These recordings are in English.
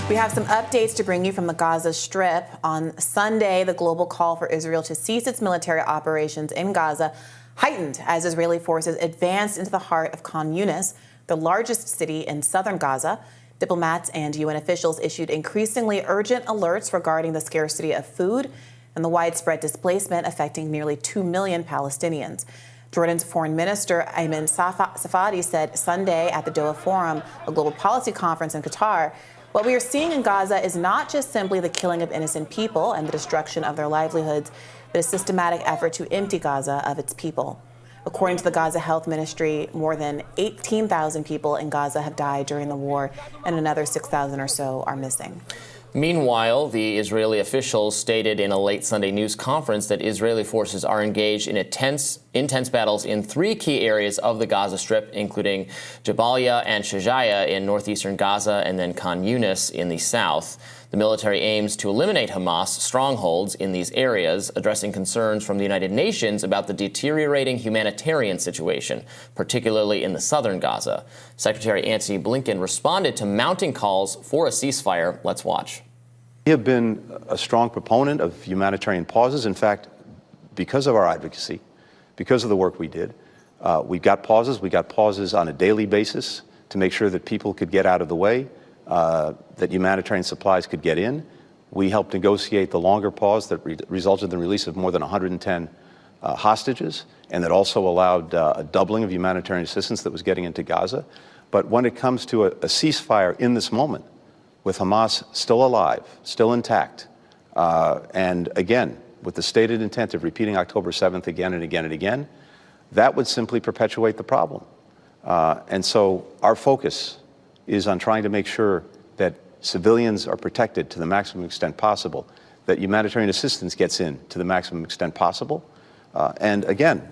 We have some updates to bring you from the Gaza Strip. On Sunday, the global call for Israel to cease its military operations in Gaza heightened as Israeli forces advanced into the heart of Khan Yunis, the largest city in southern Gaza. Diplomats and UN officials issued increasingly urgent alerts regarding the scarcity of food and the widespread displacement affecting nearly 2 million Palestinians. Jordan's Foreign Minister Ayman Safadi said Sunday at the Doha Forum, a global policy conference in Qatar, what we are seeing in Gaza is not just simply the killing of innocent people and the destruction of their livelihoods, but a systematic effort to empty Gaza of its people. According to the Gaza Health Ministry, more than 18,000 people in Gaza have died during the war, and another 6,000 or so are missing. Meanwhile, the Israeli officials stated in a late Sunday news conference that Israeli forces are engaged in intense battles in 3 key areas of the Gaza Strip, including Jabalia and Shajaya in northeastern Gaza and then Khan Yunis in the south. The military aims to eliminate Hamas strongholds in these areas, addressing concerns from the United Nations about the deteriorating humanitarian situation, particularly in the southern Gaza. Secretary Antony Blinken responded to mounting calls for a ceasefire. Let's watch. We have been a strong proponent of humanitarian pauses. In fact, because of our advocacy, because of the work we did, we got pauses. We got pauses on a daily basis to make sure that people could get out of the way, that humanitarian supplies could get in. We helped negotiate the longer pause that resulted in the release of more than 110 hostages, and that also allowed a doubling of humanitarian assistance that was getting into Gaza. But when it comes to a ceasefire in this moment, with Hamas still alive, still intact, and again, with the stated intent of repeating October 7th again and again and again, that would simply perpetuate the problem. And so our focus is on trying to make sure that civilians are protected to the maximum extent possible, that humanitarian assistance gets in to the maximum extent possible. And again,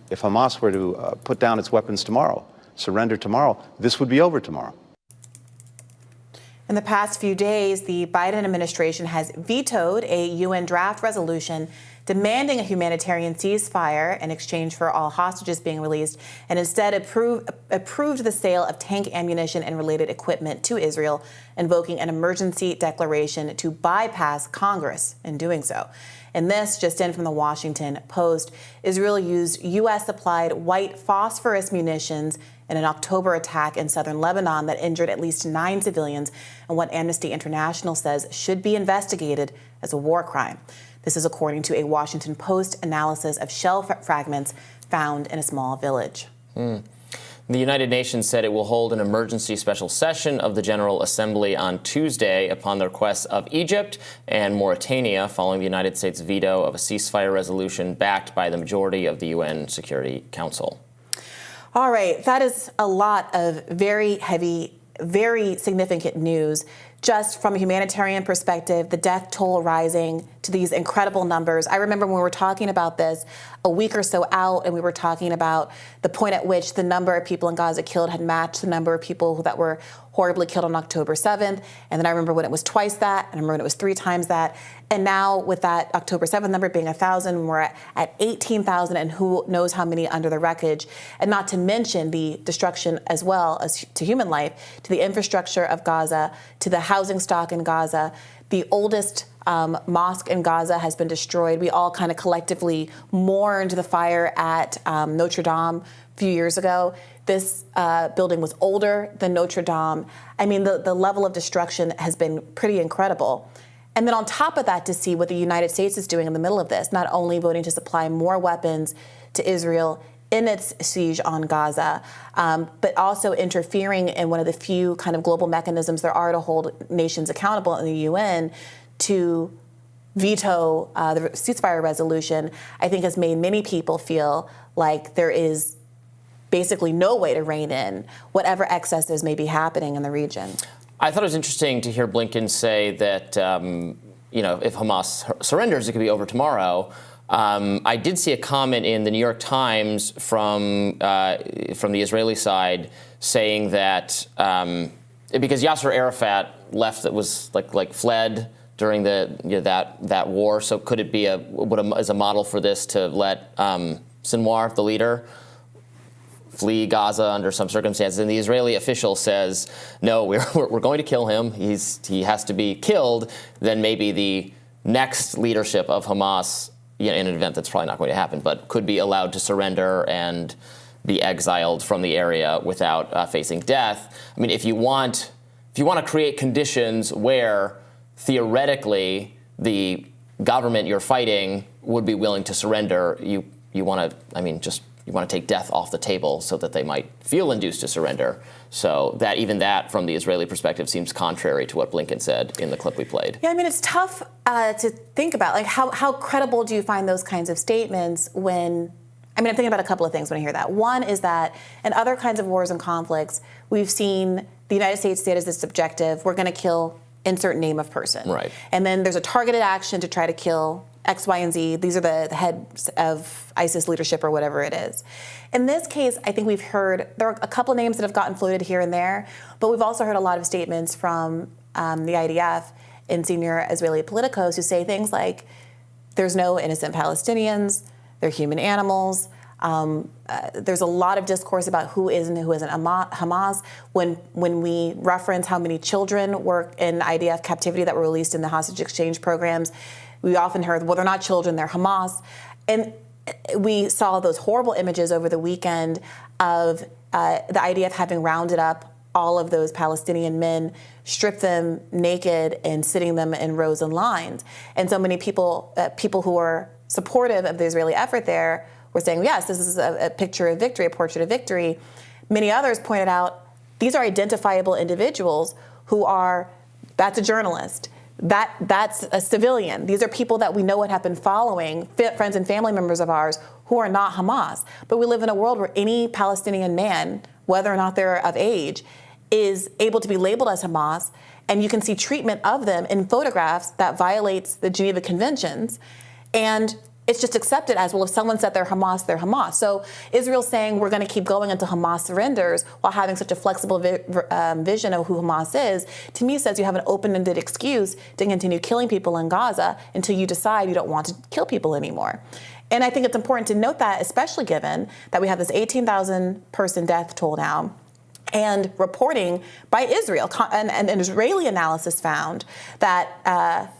if Hamas were to put down its weapons tomorrow, surrender tomorrow, this would be over tomorrow. In the past few days, the Biden administration has vetoed a UN draft resolution demanding a humanitarian ceasefire in exchange for all hostages being released, and instead approved the sale of tank ammunition and related equipment to Israel, invoking an emergency declaration to bypass Congress in doing so. And this just in from the Washington Post. Israel used U.S.-supplied white phosphorus munitions in an October attack in southern Lebanon that injured at least 9 civilians, and what Amnesty International says should be investigated as a war crime. This is according to a Washington Post analysis of shell fragments found in a small village. The United Nations said it will hold an emergency special session of the General Assembly on Tuesday upon the requests of Egypt and Mauritania following the United States veto of a ceasefire resolution backed by the majority of the UN Security Council. All right, that is a lot of very heavy, very significant news. Just from a humanitarian perspective, the death toll rising to these incredible numbers. I remember when we were talking about this a week or so out, and we were talking about the point at which the number of people in Gaza killed had matched the number of people that were horribly killed on October 7th. And then I remember when it was twice that, and I remember when it was 3 times that. And now with that October 7th number being 1,000, we're at 18,000, and who knows how many under the wreckage. And not to mention the destruction as well as to human life, to the infrastructure of Gaza, to the housing stock in Gaza. The oldest mosque in Gaza has been destroyed. We all kind of collectively mourned the fire at Notre Dame a few years ago. This building was older than Notre Dame. I mean, the level of destruction has been pretty incredible. And then on top of that, to see what the United States is doing in the middle of this, not only voting to supply more weapons to Israel in its siege on Gaza, but also interfering in one of the few kind of global mechanisms there are to hold nations accountable in the UN to veto the ceasefire resolution, I think has made many people feel like there is basically no way to rein in whatever excesses may be happening in the region. I thought it was interesting to hear Blinken say that, if Hamas surrenders, it could be over tomorrow. I did see a comment in the New York Times from the Israeli side saying that because Yasser Arafat left, that was fled during that war. So could it be as a model for this to let Sinwar, the leader, flee Gaza under some circumstances, and the Israeli official says, no, we're going to kill him, he has to be killed, then maybe the next leadership of Hamas, in an event that's probably not going to happen, but could be allowed to surrender and be exiled from the area without facing death. I mean, if you want to create conditions where theoretically the government you're fighting would be willing to surrender, you want to take death off the table so that they might feel induced to surrender. So that from the Israeli perspective seems contrary to what Blinken said in the clip we played. Yeah, I mean, it's tough to think about. Like, how credible do you find those kinds of statements when, I'm thinking about a couple of things when I hear that. One is that in other kinds of wars and conflicts, we've seen the United States state as this objective, we're going to kill insert name of person. Right. And then there's a targeted action to try to kill X, Y, and Z. These are the heads of ISIS leadership or whatever it is. In this case, I think we've heard, there are a couple of names that have gotten floated here and there, but we've also heard a lot of statements from the IDF and senior Israeli politicos who say things like, there's no innocent Palestinians, they're human animals. There's a lot of discourse about who is and who isn't Hamas. When we reference how many children were in IDF captivity that were released in the hostage exchange programs, we often heard, well, they're not children, they're Hamas. And we saw those horrible images over the weekend of the IDF having rounded up all of those Palestinian men, stripped them naked and sitting them in rows and lines. And so many people who were supportive of the Israeli effort there were saying, yes, this is a picture of victory, a portrait of victory. Many others pointed out, these are identifiable individuals who are, that's a journalist, that's a civilian. These are people that we know and have been following, friends and family members of ours who are not Hamas. But we live in a world where any Palestinian man, whether or not they're of age, is able to be labeled as Hamas, and you can see treatment of them in photographs that violates the Geneva Conventions. And it's just accepted as, well, if someone said they're Hamas, they're Hamas. So Israel's saying we're going to keep going until Hamas surrenders while having such a flexible vision of who Hamas is, to me says you have an open-ended excuse to continue killing people in Gaza until you decide you don't want to kill people anymore. And I think it's important to note that, especially given that we have this 18,000 person death toll now, and reporting by Israel, and an Israeli analysis found that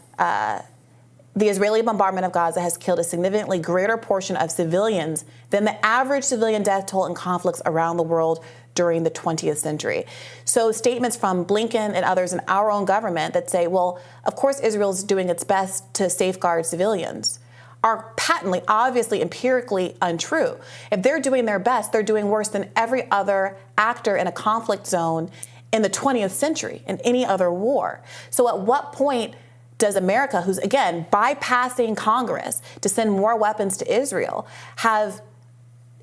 the Israeli bombardment of Gaza has killed a significantly greater portion of civilians than the average civilian death toll in conflicts around the world during the 20th century. So statements from Blinken and others in our own government that say, well, of course Israel's doing its best to safeguard civilians, are patently, obviously, empirically untrue. If they're doing their best, they're doing worse than every other actor in a conflict zone in the 20th century, in any other war. So at what point does America, who's, again, bypassing Congress to send more weapons to Israel, have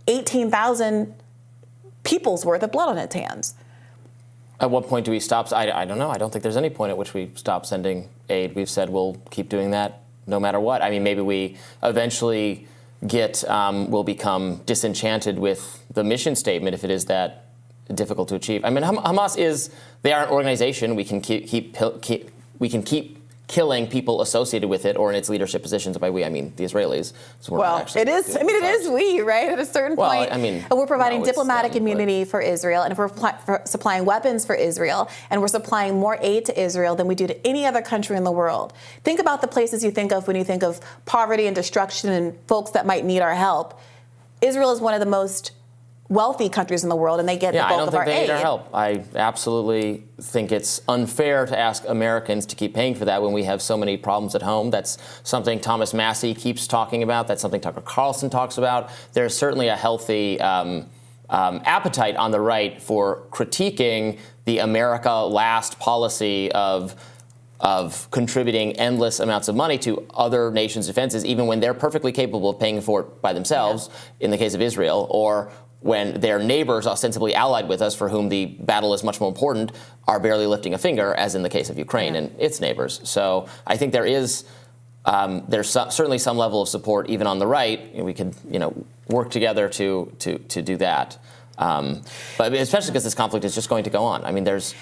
18,000 people's worth of blood on its hands? At what point do we stop? I don't know. I don't think there's any point at which we stop sending aid. We've said we'll keep doing that no matter what. I mean, maybe we eventually will become disenchanted with the mission statement if it is that difficult to achieve. I mean, Hamas they are an organization. We can keep killing people associated with it or in its leadership positions. By we, I mean the Israelis. So well, it is. I mean, it is we, right? At a certain point, we're providing diplomatic immunity for Israel, and if we're supplying weapons for Israel, and we're supplying more aid to Israel than we do to any other country in the world. Think about the places you think of when you think of poverty and destruction and folks that might need our help. Israel is one of the most wealthy countries in the world, and they get the bulk of our aid. I don't think they need our help. I absolutely think it's unfair to ask Americans to keep paying for that when we have so many problems at home. That's something Thomas Massey keeps talking about. That's something Tucker Carlson talks about. There's certainly a healthy appetite on the right for critiquing the America Last policy of contributing endless amounts of money to other nations' defenses, even when they're perfectly capable of paying for it by themselves, in the case of Israel, or when their neighbors, ostensibly allied with us, for whom the battle is much more important, are barely lifting a finger, as in the case of Ukraine and its neighbors. So I think there's certainly some level of support, even on the right. We could, work together to do that. But especially because this conflict is just going to go on. I mean, there's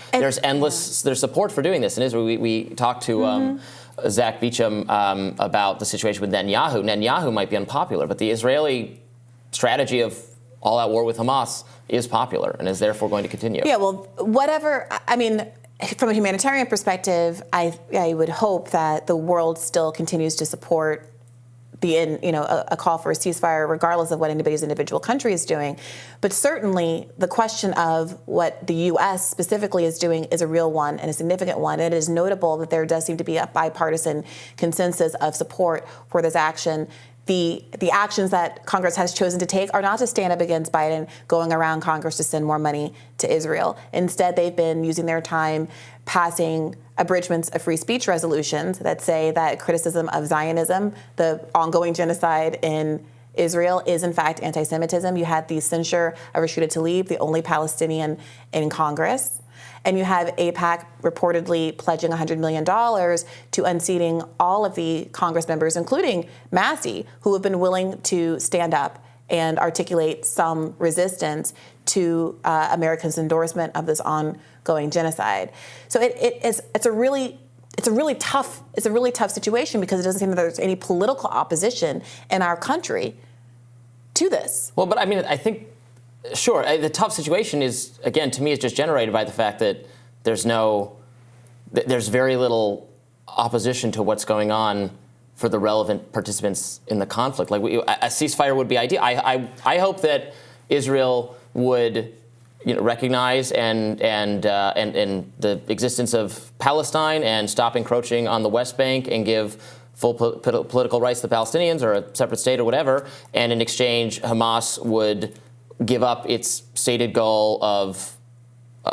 support for doing this in Israel. We talked to Zach Beecham about the situation with Netanyahu. Netanyahu might be unpopular, but the Israeli strategy of all-out war with Hamas is popular and is therefore going to continue. Yeah, well, whatever, I mean, from a humanitarian perspective, I would hope that the world still continues to support a call for a ceasefire, regardless of what anybody's individual country is doing. But certainly, the question of what the U.S. specifically is doing is a real one and a significant one. And it is notable that there does seem to be a bipartisan consensus of support for this action. The actions that Congress has chosen to take are not to stand up against Biden going around Congress to send more money to Israel. Instead, they've been using their time passing abridgments of free speech resolutions that say that criticism of Zionism, the ongoing genocide in Israel, is in fact anti-Semitism. You had the censure of Rashida Tlaib, the only Palestinian in Congress. And you have AIPAC reportedly pledging $100 million to unseating all of the Congress members, including Massey, who have been willing to stand up and articulate some resistance to America's endorsement of this ongoing genocide. So it's a really tough situation because it doesn't seem that there's any political opposition in our country to this. Well, but I mean, I think. Sure. The tough situation is, again, to me, is just generated by the fact that there's very little opposition to what's going on for the relevant participants in the conflict. Like a ceasefire would be ideal. I hope that Israel would, recognize and the existence of Palestine and stop encroaching on the West Bank and give full political rights to the Palestinians or a separate state or whatever. And in exchange, Hamas would give up its stated goal of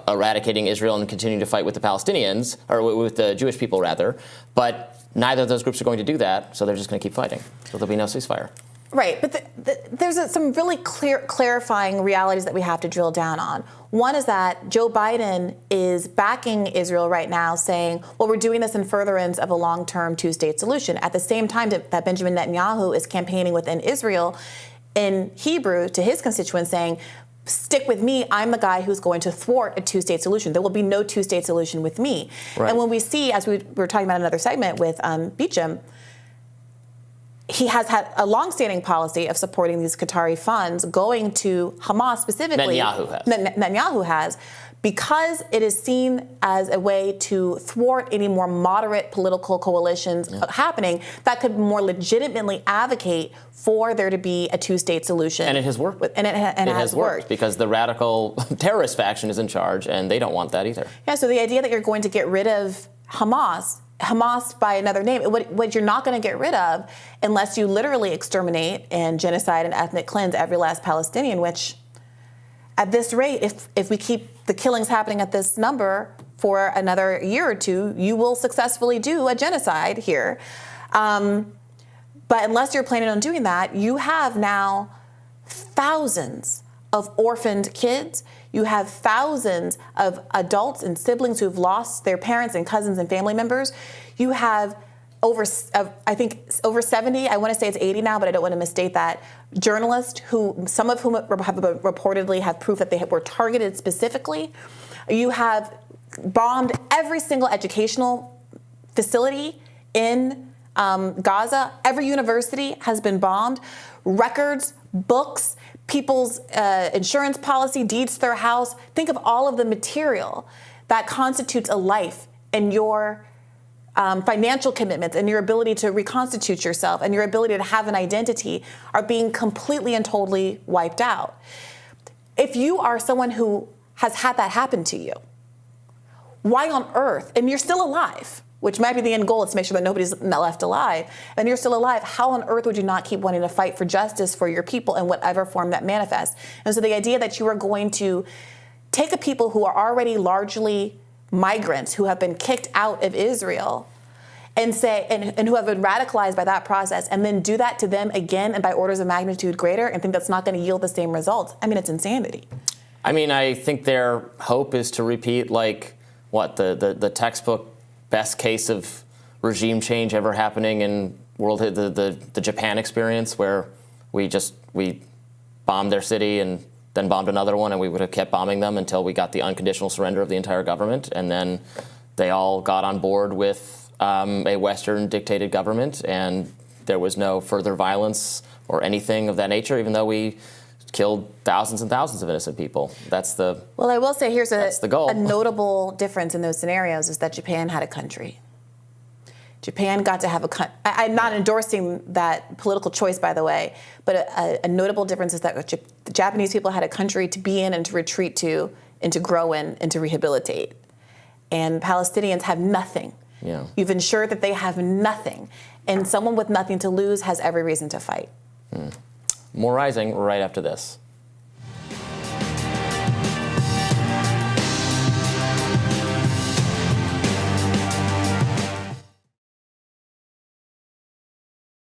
eradicating Israel and continuing to fight with the Palestinians, or with the Jewish people, rather. But neither of those groups are going to do that, so they're just going to keep fighting. So there'll be no ceasefire. Right, but there's some really clarifying realities that we have to drill down on. One is that Joe Biden is backing Israel right now, saying, well, we're doing this in furtherance of a long-term two-state solution. At the same time that Benjamin Netanyahu is campaigning within Israel in Hebrew to his constituents, saying, stick with me, I'm the guy who's going to thwart a two-state solution. There will be no two-state solution with me. Right. And when we see, as we were talking about another segment with Beecham, he has had a long-standing policy of supporting these Qatari funds going to Hamas specifically. Netanyahu has. Because it is seen as a way to thwart any more moderate political coalitions happening that could more legitimately advocate for there to be a two-state solution. And it has worked. And it has worked. Because the radical terrorist faction is in charge, and they don't want that either. Yeah, so the idea that you're going to get rid of Hamas by another name, what you're not going to get rid of unless you literally exterminate and genocide and ethnic cleanse every last Palestinian, which at this rate, if we keep the killings happening at this number for another year or two, you will successfully do a genocide here. But unless you're planning on doing that, you have now thousands of orphaned kids. You have thousands of adults and siblings who've lost their parents and cousins and family members. You have over 70, I want to say it's 80 now, but I don't want to misstate that, journalists some of whom have reportedly have proof that they were targeted specifically. You have bombed every single educational facility in Gaza. Every university has been bombed. Records, books, people's insurance policy, deeds to their house. Think of all of the material that constitutes a life and your financial commitments and your ability to reconstitute yourself and your ability to have an identity are being completely and totally wiped out. If you are someone who has had that happen to you, why on earth, and you're still alive, which might be the end goal, is to make sure that nobody's not left alive, and you're still alive, how on earth would you not keep wanting to fight for justice for your people in whatever form that manifests? And so the idea that you are going to take a people who are already largely migrants who have been kicked out of Israel and say, and who have been radicalized by that process, and then do that to them again and by orders of magnitude greater and think that's not going to yield the same results. I mean, it's insanity. I mean, I think their hope is to repeat the textbook best case of regime change ever happening in the Japan experience, where we bombed their city and then bombed another one, and we would have kept bombing them until we got the unconditional surrender of the entire government, and then they all got on board with a Western dictated government, and there was no further violence or anything of that nature, even though we killed thousands and thousands of innocent people. That's the Well, I will say here's the goal. a notable difference in those scenarios is that Japan had a country. Japan got to have I'm not endorsing that political choice, by the way, but a notable difference is that the Japanese people had a country to be in and to retreat to and to grow in and to rehabilitate. And Palestinians have nothing. Yeah. You've ensured that they have nothing. And someone with nothing to lose has every reason to fight. More Rising right after this.